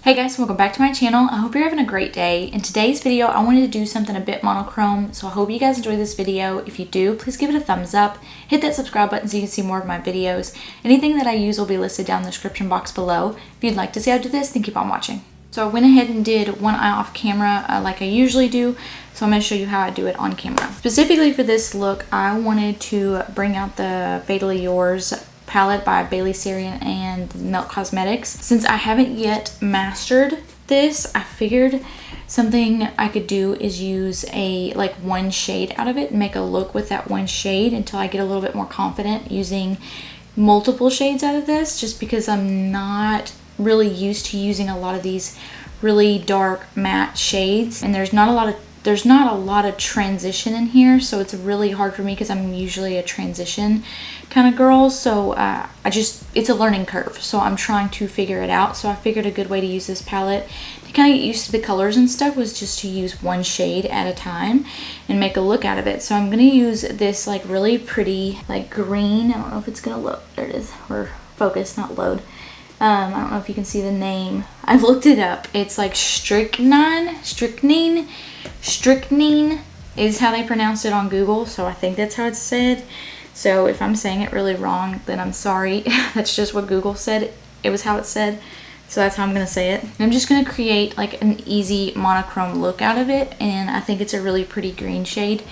Hey guys, welcome back to my channel. I hope you're having a great day. In today's video, I wanted to do something a bit monochrome, so I hope you guys enjoy this video. If you do, please give it a thumbs up. Hit that subscribe button so you can see more of my videos. Anything that I use will be listed down in the description box below. If you'd like to see how I do this, then keep on watching. So I went ahead and did one eye off camera like I usually do, so I'm going to show you how I do it on camera. Specifically for this look, I wanted to bring out the Fatally Yours palette by Bailey Sarian and Milk Cosmetics. Since I haven't yet mastered this, I figured something I could do is use one shade out of it and make a look with that one shade until I get a little bit more confident using multiple shades out of this, just because I'm not really used to using a lot of these really dark matte shades, and there's not a lot of transition in here, so it's really hard for me because I'm usually a transition kind of girl. So it's a learning curve, so I'm trying to figure it out. So I figured a good way to use this palette to kind of get used to the colors and stuff was just to use one shade at a time and make a look out of it. So I'm going to use this like really pretty like green. I don't know if it's going to load. There it is. Or focus, not load. I don't know if you can see the name. I've looked it up. It's like Strychnine is how they pronounce it on Google, so I think that's how it's said. So if I'm saying it really wrong, then I'm sorry. That's just what Google said. It was how it said, so that's how I'm gonna say it. I'm just gonna create like an easy monochrome look out of it, and I think it's a really pretty green shade,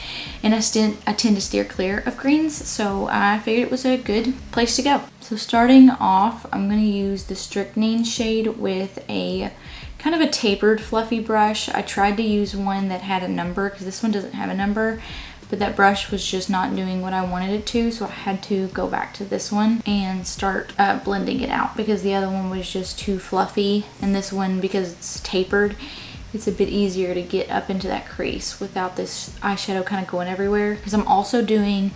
and I tend to steer clear of greens, so I figured it was a good place to go. So starting off, I'm gonna use the Strychnine shade with a kind of a tapered fluffy brush. I tried to use one that had a number because this one doesn't have a number, but that brush was just not doing what I wanted it to, so I had to go back to this one and start blending it out because the other one was just too fluffy, and this one, because it's tapered, it's a bit easier to get up into that crease without this eyeshadow kind of going everywhere. Because I'm also doing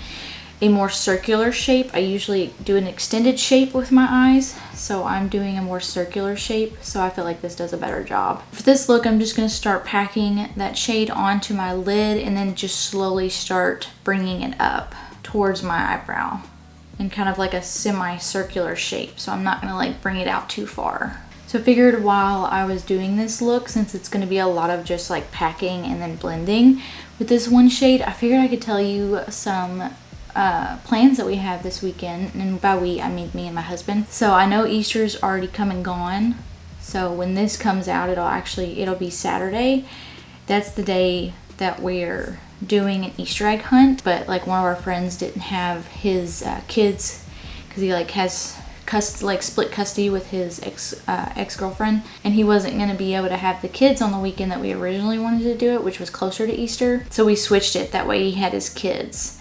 a more circular shape. I usually do an extended shape with my eyes, so I'm doing a more circular shape, so I feel like this does a better job. For this look, I'm just going to start packing that shade onto my lid and then just slowly start bringing it up towards my eyebrow in kind of like a semi-circular shape, so I'm not going to like bring it out too far. So I figured while I was doing this look, since it's going to be a lot of just like packing and then blending with this one shade, I figured I could tell you some plans that we have this weekend, and by we I mean me and my husband. So I know Easter's already come and gone, so when this comes out it'll be Saturday. That's the day that we're doing an Easter egg hunt, but like one of our friends didn't have his kids because he like has split custody with his ex-girlfriend, and he wasn't going to be able to have the kids on the weekend that we originally wanted to do it, which was closer to Easter, so we switched it. That way he had his kids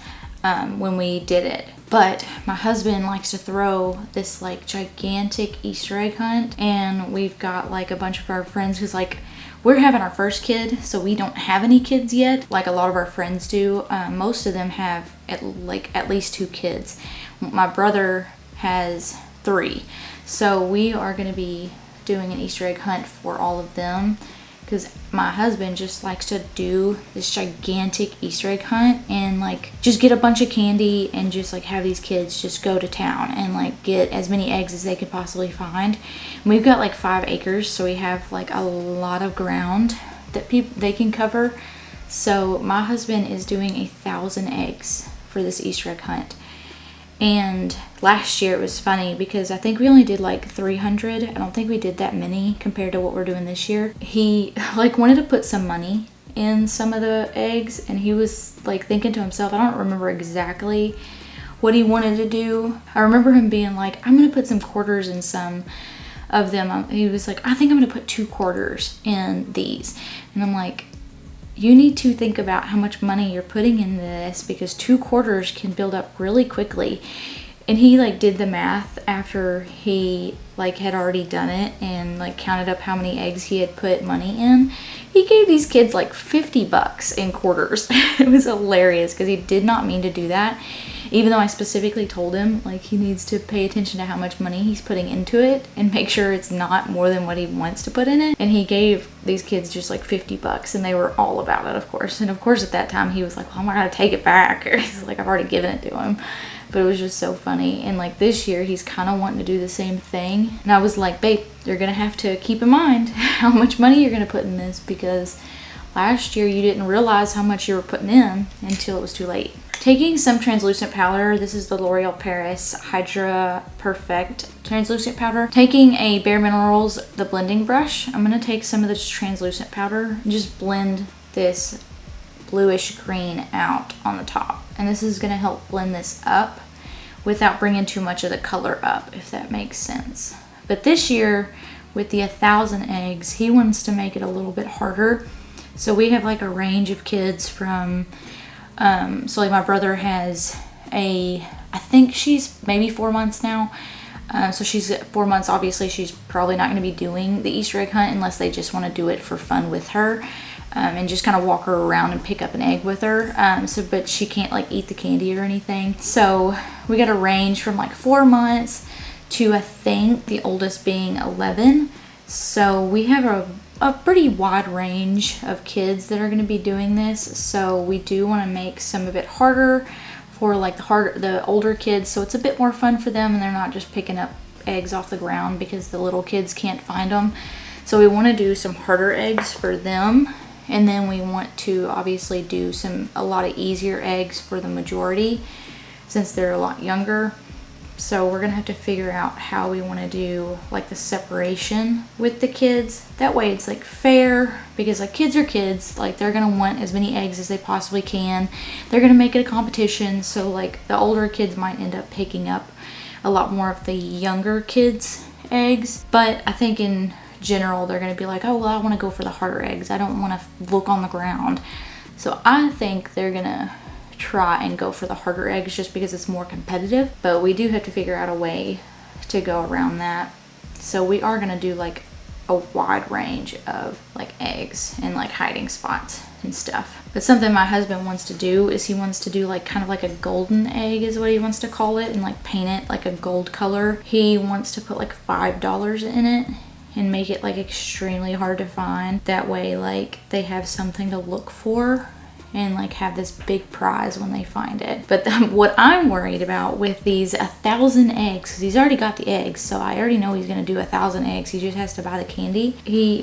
when we did it. But my husband likes to throw this like gigantic Easter egg hunt, and we've got like a bunch of our friends who's like, we're having our first kid, so we don't have any kids yet like a lot of our friends do. Most of them have at least 2 kids. My brother has 3, so we are going to be doing an Easter egg hunt for all of them, because my husband just likes to do this gigantic Easter egg hunt and like just get a bunch of candy and just like have these kids just go to town and like get as many eggs as they could possibly find. And we've got like 5 acres, so we have like a lot of ground that they can cover. So my husband is doing 1,000 eggs for this Easter egg hunt. And last year it was funny because I think we only did like 300. I don't think we did that many compared to what we're doing this year. He like wanted to put some money in some of the eggs, and he was like thinking to himself, I don't remember exactly what he wanted to do. I remember him being like, I'm gonna put some quarters in some of them. He was like, I think I'm gonna put 2 quarters in these. And I'm like, you need to think about how much money you're putting into this, because 2 quarters can build up really quickly. And he like did the math after he like had already done it and like counted up how many eggs he had put money in. He gave these kids like $50 in quarters. It was hilarious because he did not mean to do that, even though I specifically told him like he needs to pay attention to how much money he's putting into it and make sure it's not more than what he wants to put in it. And he gave these kids just like $50, and they were all about it, of course. And of course at that time he was like, well, I'm not gonna take it back. He's like, I've already given it to him. But it was just so funny. And like this year, he's kind of wanting to do the same thing. And I was like, babe, you're going to have to keep in mind how much money you're going to put in this, because last year you didn't realize how much you were putting in until it was too late. Taking some translucent powder. This is the L'Oreal Paris Hydra Perfect translucent powder. Taking a BareMinerals, the blending brush. I'm going to take some of this translucent powder and just blend this bluish green out on the top. And this is going to help blend this up without bringing too much of the color up, if that makes sense. But this year, with the 1,000 eggs, he wants to make it a little bit harder. So we have like a range of kids from, so like my brother has I think she's maybe 4 months now. So she's at 4 months. Obviously, she's probably not going to be doing the Easter egg hunt unless they just want to do it for fun with her. And just kind of walk her around and pick up an egg with her. But she can't like eat the candy or anything. So we got a range from like 4 months to, I think, the oldest being 11. So we have a pretty wide range of kids that are going to be doing this. So we do want to make some of it harder for like the older kids, so it's a bit more fun for them and they're not just picking up eggs off the ground because the little kids can't find them. So we want to do some harder eggs for them. And then we want to obviously do a lot of easier eggs for the majority since they're a lot younger. So we're going to have to figure out how we want to do like the separation with the kids. That way it's like fair, because like kids are kids. Like they're going to want as many eggs as they possibly can. They're going to make it a competition. So like the older kids might end up picking up a lot more of the younger kids' eggs. But I think in general they're going to be like, oh well, I want to go for the harder eggs. I don't want to look on the ground. So I think they're going to try and go for the harder eggs just because it's more competitive. But we do have to figure out a way to go around that. So we are going to do like a wide range of like eggs and like hiding spots and stuff. But something my husband wants to do is he wants to do like kind of like a golden egg is what he wants to call it, and like paint it like a gold color. He wants to put like $5 in it and make it like extremely hard to find. That way like they have something to look for and like have this big prize when they find it. But what I'm worried about with these 1,000 eggs, because he's already got the eggs, so I already know he's going to do 1,000 eggs. He just has to buy the candy.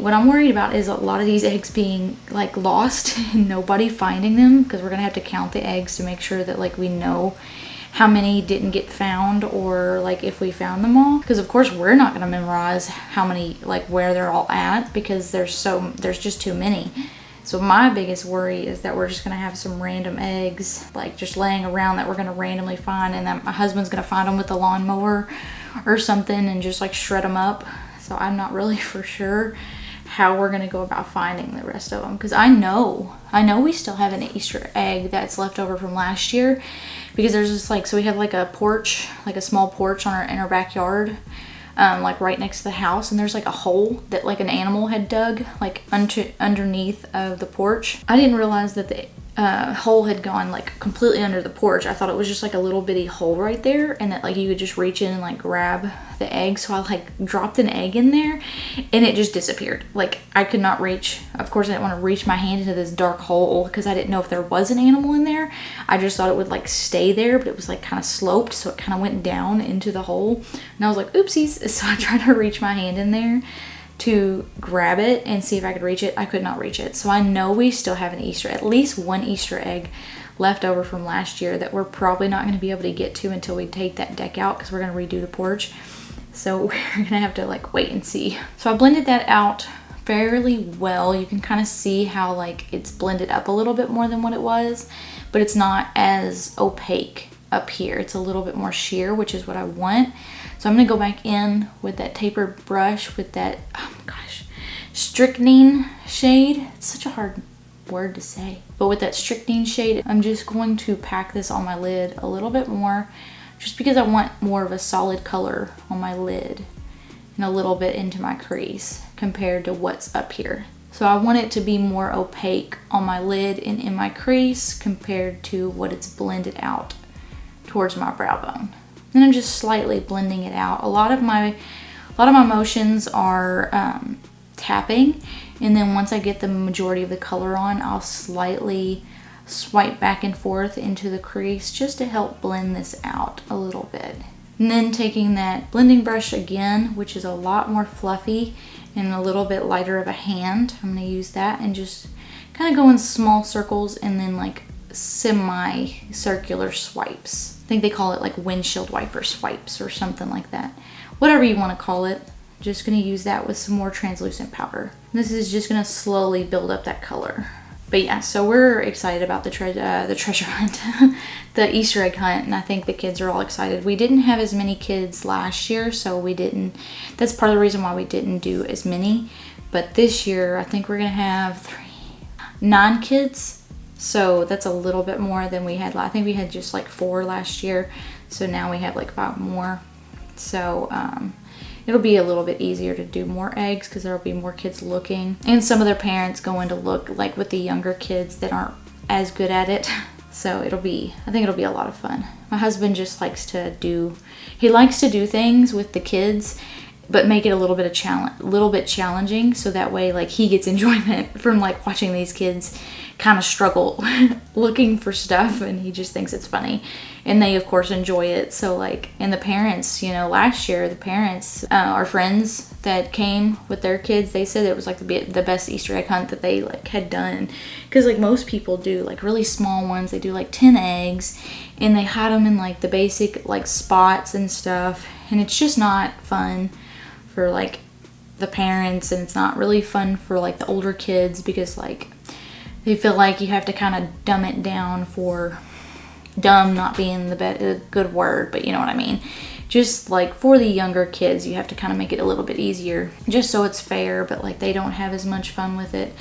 What I'm worried about is a lot of these eggs being like lost and nobody finding them, because we're going to have to count the eggs to make sure that like we know how many didn't get found, or like if we found them all. Because of course we're not going to memorize how many, like where they're all at, because there's just too many. So my biggest worry is that we're just gonna have some random eggs like just laying around that we're gonna randomly find, and that my husband's gonna find them with the lawnmower or something and just like shred them up. So I'm not really for sure how we're gonna go about finding the rest of them, because I know we still have an Easter egg that's left over from last year, because there's just like, so we have like a porch, like a small porch in our backyard, like right next to the house, and there's like a hole that like an animal had dug like underneath of the porch. I didn't realize that the hole had gone like completely under the porch. I thought it was just like a little bitty hole right there, and that like you could just reach in and like grab the egg. So I like dropped an egg in there and it just disappeared. Like I could not reach, of course I didn't want to reach my hand into this dark hole because I didn't know if there was an animal in there. I just thought it would like stay there, but it was like kind of sloped, so it kind of went down into the hole, and I was like, oopsies. So I tried to reach my hand in there to grab it and see if I could reach it. I could not reach it. So I know we still have at least one Easter egg left over from last year that we're probably not going to be able to get to until we take that deck out, because we're going to redo the porch. So we're going to have to like wait and see. So I blended that out fairly well. You can kind of see how like it's blended up a little bit more than what it was, but it's not as opaque up here. It's a little bit more sheer, which is what I want. So I'm going to go back in with that tapered brush with that, oh my gosh, strychnine shade. It's such a hard word to say. But with that strychnine shade, I'm just going to pack this on my lid a little bit more, just because I want more of a solid color on my lid and a little bit into my crease compared to what's up here. So I want it to be more opaque on my lid and in my crease compared to what it's blended out towards my brow bone. And I'm just slightly blending it out. A lot of my motions are tapping, and then once I get the majority of the color on, I'll slightly swipe back and forth into the crease just to help blend this out a little bit. And then taking that blending brush again, which is a lot more fluffy and a little bit lighter of a hand, I'm going to use that and just kind of go in small circles and then like semi-circular swipes. I think they call it like windshield wiper swipes or something like that. Whatever you want to call it. Just going to use that with some more translucent powder. This is just going to slowly build up that color. But yeah, so we're excited about the treasure hunt, the Easter egg hunt, and I think the kids are all excited. We didn't have as many kids last year, so we didn't, that's part of the reason why we didn't do as many. But this year, I think we're going to have 9 kids. So that's a little bit more than we had. I think we had just like 4 last year. So now we have like 5 more. So it'll be a little bit easier to do more eggs because there'll be more kids looking. And some of their parents going to look like with the younger kids that aren't as good at it. So I think it'll be a lot of fun. My husband just likes to do things with the kids, but make it a little bit challenging, so that way like he gets enjoyment from like watching these kids kind of struggle looking for stuff, and he just thinks it's funny, and they of course enjoy it. So like, and the parents, you know, last year the parents, our friends that came with their kids, they said it was like the best Easter egg hunt that they like had done, because like most people do like really small ones, they do like 10 eggs and they hide them in like the basic like spots and stuff, and it's just not fun for like the parents, and it's not really fun for like the older kids because like they feel like you have to kind of dumb it down, for dumb not being the good word, but you know what I mean. Just like for the younger kids, you have to kind of make it a little bit easier just so it's fair, but like they don't have as much fun with it.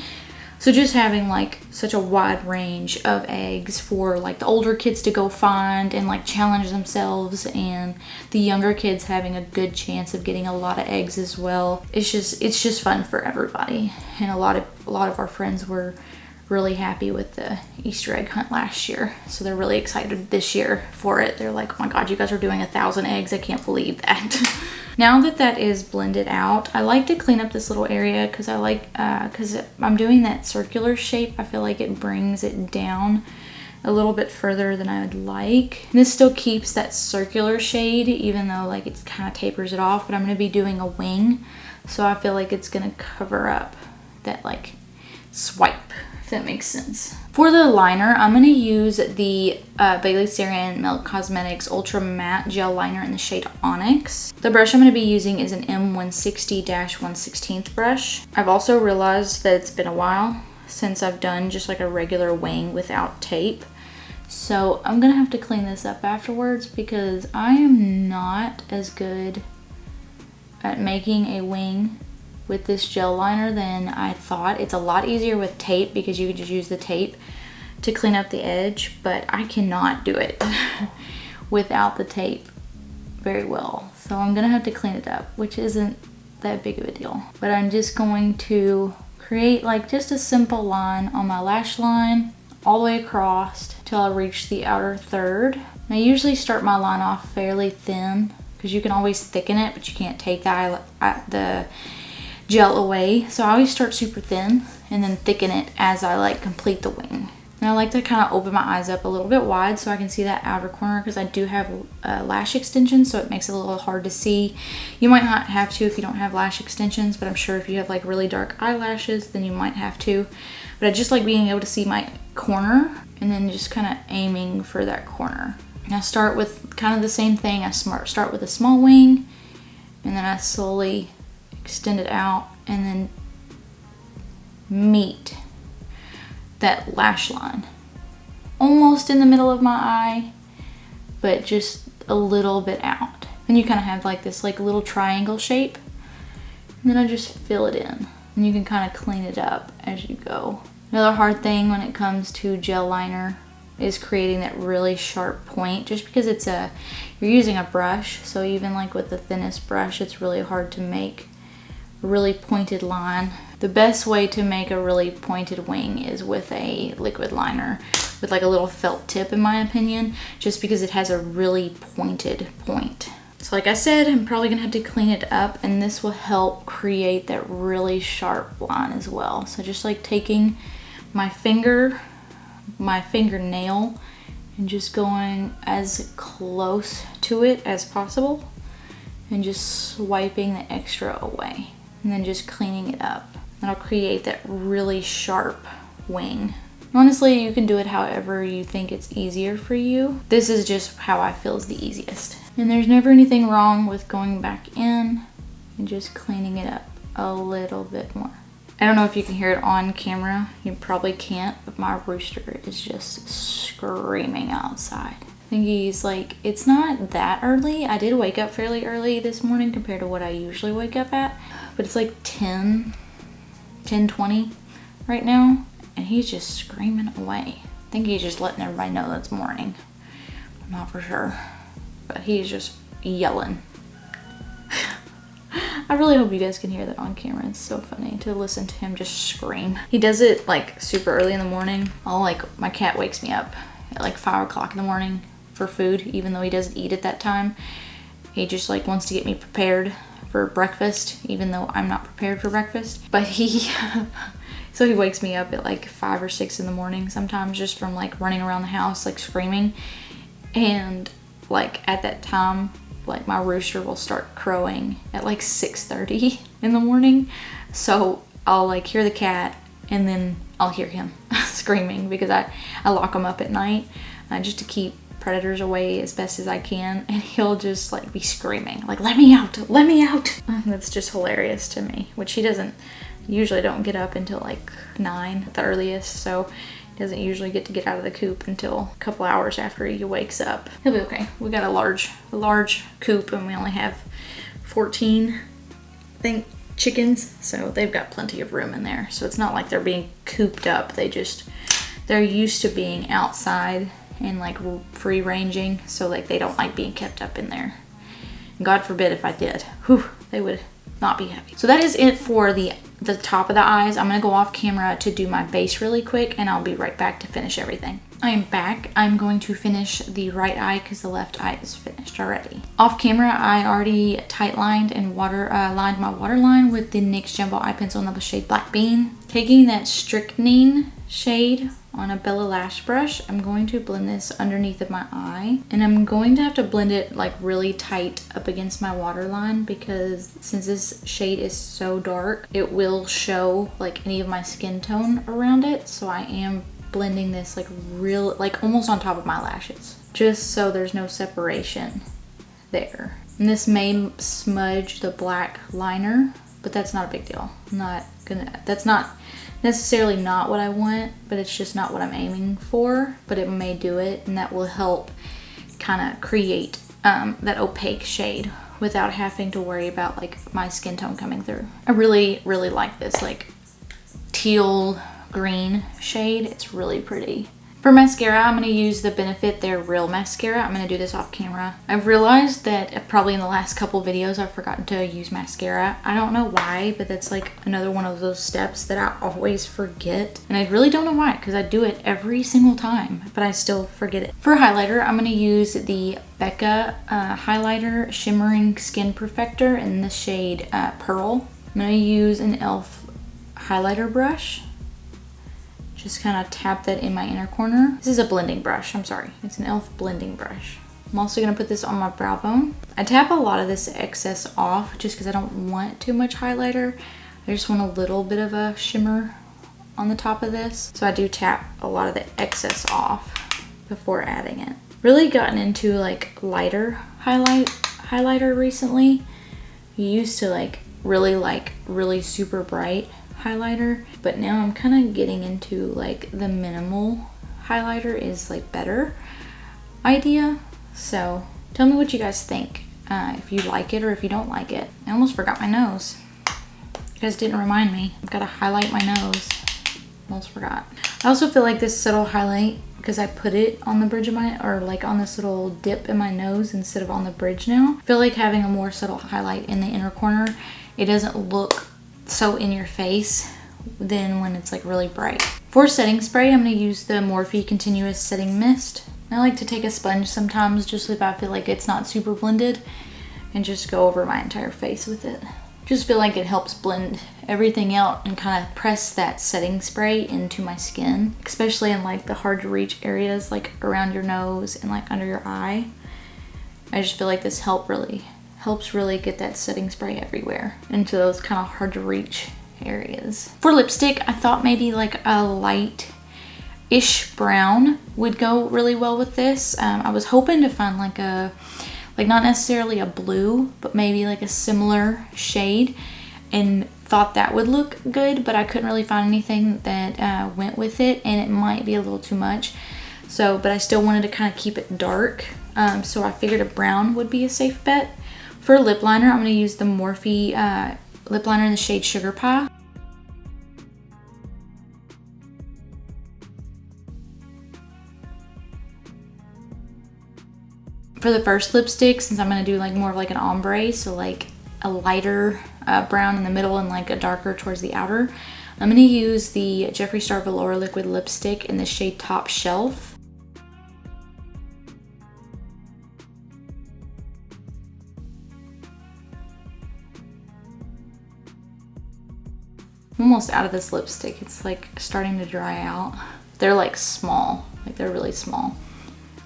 So just having like such a wide range of eggs for like the older kids to go find and like challenge themselves, and the younger kids having a good chance of getting a lot of eggs as well. It's just fun for everybody. And a lot of our friends were really happy with the Easter egg hunt last year, so they're really excited this year for it. They're like, oh my god, you guys are doing 1,000 eggs, I can't believe that. Now that is blended out, I like to clean up this little area because I like because I'm doing that circular shape. I feel like it brings it down a little bit further than I would like. And this still keeps that circular shade, even though like it kind of tapers it off, but I'm going to be doing a wing, so I feel like it's going to cover up that like swipe, if that makes sense. For the liner, I'm going to use the Bailey Sarian Milk Cosmetics Ultra Matte Gel Liner in the shade Onyx. The brush I'm going to be using is an M160-1 brush. I've also realized that it's been a while since I've done just like a regular wing without tape. So I'm going to have to clean this up afterwards because I am not as good at making a wing with this gel liner than I thought. It's a lot easier with tape because you can just use the tape to clean up the edge, but I cannot do it without the tape very well. So I'm gonna have to clean it up, which isn't that big of a deal. But I'm just going to create like just a simple line on my lash line all the way across till I reach the outer third. And I usually start my line off fairly thin because you can always thicken it, but you can't take the gel away. So I always start super thin and then thicken it as I like complete the wing. And I like to kind of open my eyes up a little bit wide so I can see that outer corner, because I do have lash extensions, so it makes it a little hard to see. You might not have to if you don't have lash extensions, but I'm sure if you have like really dark eyelashes, then you might have to. But I just like being able to see my corner and then just kind of aiming for that corner. And I start with kind of the same thing. I start with a small wing, and then I slowly extend it out and then meet that lash line almost in the middle of my eye, but just a little bit out. And you kind of have like this like little triangle shape, and then I just fill it in, and you can kind of clean it up as you go. Another hard thing when it comes to gel liner is creating that really sharp point, just because you're using a brush, so even like with the thinnest brush, it's really hard to make really pointed line. The best way to make a really pointed wing is with a liquid liner with like a little felt tip, in my opinion, just because it has a really pointed point. So like I said, I'm probably gonna have to clean it up, and this will help create that really sharp line as well. So just like taking my finger my fingernail and just going as close to it as possible and just swiping the extra away and then just cleaning it up. And I'll create that really sharp wing. Honestly, you can do it however you think it's easier for you. This is just how I feel is the easiest. And there's never anything wrong with going back in and just cleaning it up a little bit more. I don't know if you can hear it on camera. You probably can't, but my rooster is just screaming outside. I think he's like, it's not that early. I did wake up fairly early this morning compared to what I usually wake up at, but it's like 10:20 right now, and he's just screaming away. I think he's just letting everybody know that it's morning. I'm not for sure, but he's just yelling. I really hope you guys can hear that on camera. It's so funny to listen to him just scream. He does it like super early in the morning. My cat wakes me up at like 5 o'clock in the morning for food, even though he doesn't eat at that time. He just like wants to get me prepared for breakfast, even though I'm not prepared for breakfast. But so he wakes me up at like 5 or 6 in the morning sometimes, just from like running around the house like screaming. And like at that time, like my rooster will start crowing at like 6:30 in the morning. So I'll like hear the cat and then I'll hear him screaming, because I lock him up at night just to keep predators away as best as I can, and he'll just like be screaming like, let me out, let me out. That's just hilarious to me, which he usually don't get up until like 9 at the earliest, so he doesn't usually get to get out of the coop until a couple hours after he wakes up. He'll be okay. We got a large coop, and we only have 14, I think, chickens, so they've got plenty of room in there. So it's not like they're being cooped up. They're used to being outside and like free ranging, so like they don't like being kept up in there. And God forbid if I did, whew, they would not be happy. So that is it for the top of the eyes. I'm gonna go off camera to do my base really quick, and I'll be right back to finish everything. I am back. I'm going to finish the right eye because the left eye is finished already. Off camera, I already tight lined and lined my waterline with the NYX Jumbo Eye Pencil in the shade Black Bean. Taking that Strychnine shade on a Bellalash brush, I'm going to blend this underneath of my eye, and I'm going to have to blend it like really tight up against my waterline, because since this shade is so dark, it will show like any of my skin tone around it. So I am blending this like almost on top of my lashes, just so there's no separation there. And this may smudge the black liner, but that's not a big deal. That's not necessarily not what I want, but it's just not what I'm aiming for, but it may do it, and that will help kind of create that opaque shade without having to worry about like my skin tone coming through. I really like this like teal green shade. It's really pretty. For mascara, I'm going to use the Benefit Their Real Mascara. I'm going to do this off camera. I've realized that probably in the last couple videos I've forgotten to use mascara. I don't know why, but that's like another one of those steps that I always forget. And I really don't know why, because I do it every single time, but I still forget it. For highlighter, I'm going to use the Becca Highlighter Shimmering Skin Perfector in the shade Pearl. I'm going to use an e.l.f. highlighter brush. Just kind of tap that in my inner corner. This is a blending brush, I'm sorry. It's an e.l.f. blending brush. I'm also gonna put this on my brow bone. I tap a lot of this excess off just because I don't want too much highlighter. I just want a little bit of a shimmer on the top of this. So I do tap a lot of the excess off before adding it. Really gotten into like lighter highlighter recently. You used to like really super bright highlighter, but now I'm kind of getting into like the minimal highlighter is like better idea. So tell me what you guys think, if you like it or if you don't like it. I almost forgot my nose. You guys didn't remind me. I've got to highlight my nose. Almost forgot. I also feel like this subtle highlight, because I put it on the bridge of my, or like on this little dip in my nose instead of on the bridge now. I feel like having a more subtle highlight in the inner corner, it doesn't look so in your face than when it's like really bright. For setting spray, I'm going to use the Morphe Continuous Setting Mist. I like to take a sponge sometimes, just if I feel like it's not super blended, and just go over my entire face with it. Just feel like it helps blend everything out and kind of press that setting spray into my skin, especially in like the hard to reach areas like around your nose and like under your eye. I just feel like this helps really get that setting spray everywhere into those kind of hard to reach areas. For lipstick, I thought maybe like a light-ish brown would go really well with this. I was hoping to find like not necessarily a blue, but maybe like a similar shade, and thought that would look good, but I couldn't really find anything that went with it, and it might be a little too much. So, but I still wanted to kind of keep it dark, so I figured a brown would be a safe bet. For lip liner, I'm going to use the Morphe lip liner in the shade Sugar Pie. For the first lipstick, since I'm going to do like more of like an ombre, so like a lighter brown in the middle and like a darker towards the outer, I'm going to use the Jeffree Star Velour Liquid Lipstick in the shade Top Shelf. I'm almost out of this lipstick. It's like starting to dry out. They're like small, like they're really small.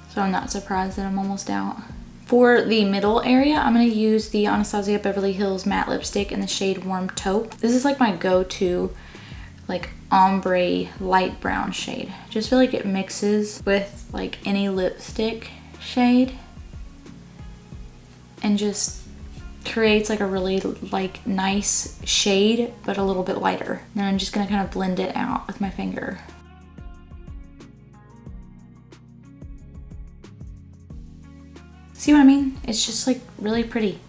So I'm not surprised that I'm almost out. For the middle area, I'm going to use the Anastasia Beverly Hills Matte Lipstick in the shade Warm Taupe. This is like my go-to like ombre light brown shade. Just feel like it mixes with like any lipstick shade and just creates like a really like nice shade, but a little bit lighter. And I'm just going to kind of blend it out with my finger. See what I mean? It's just like really pretty.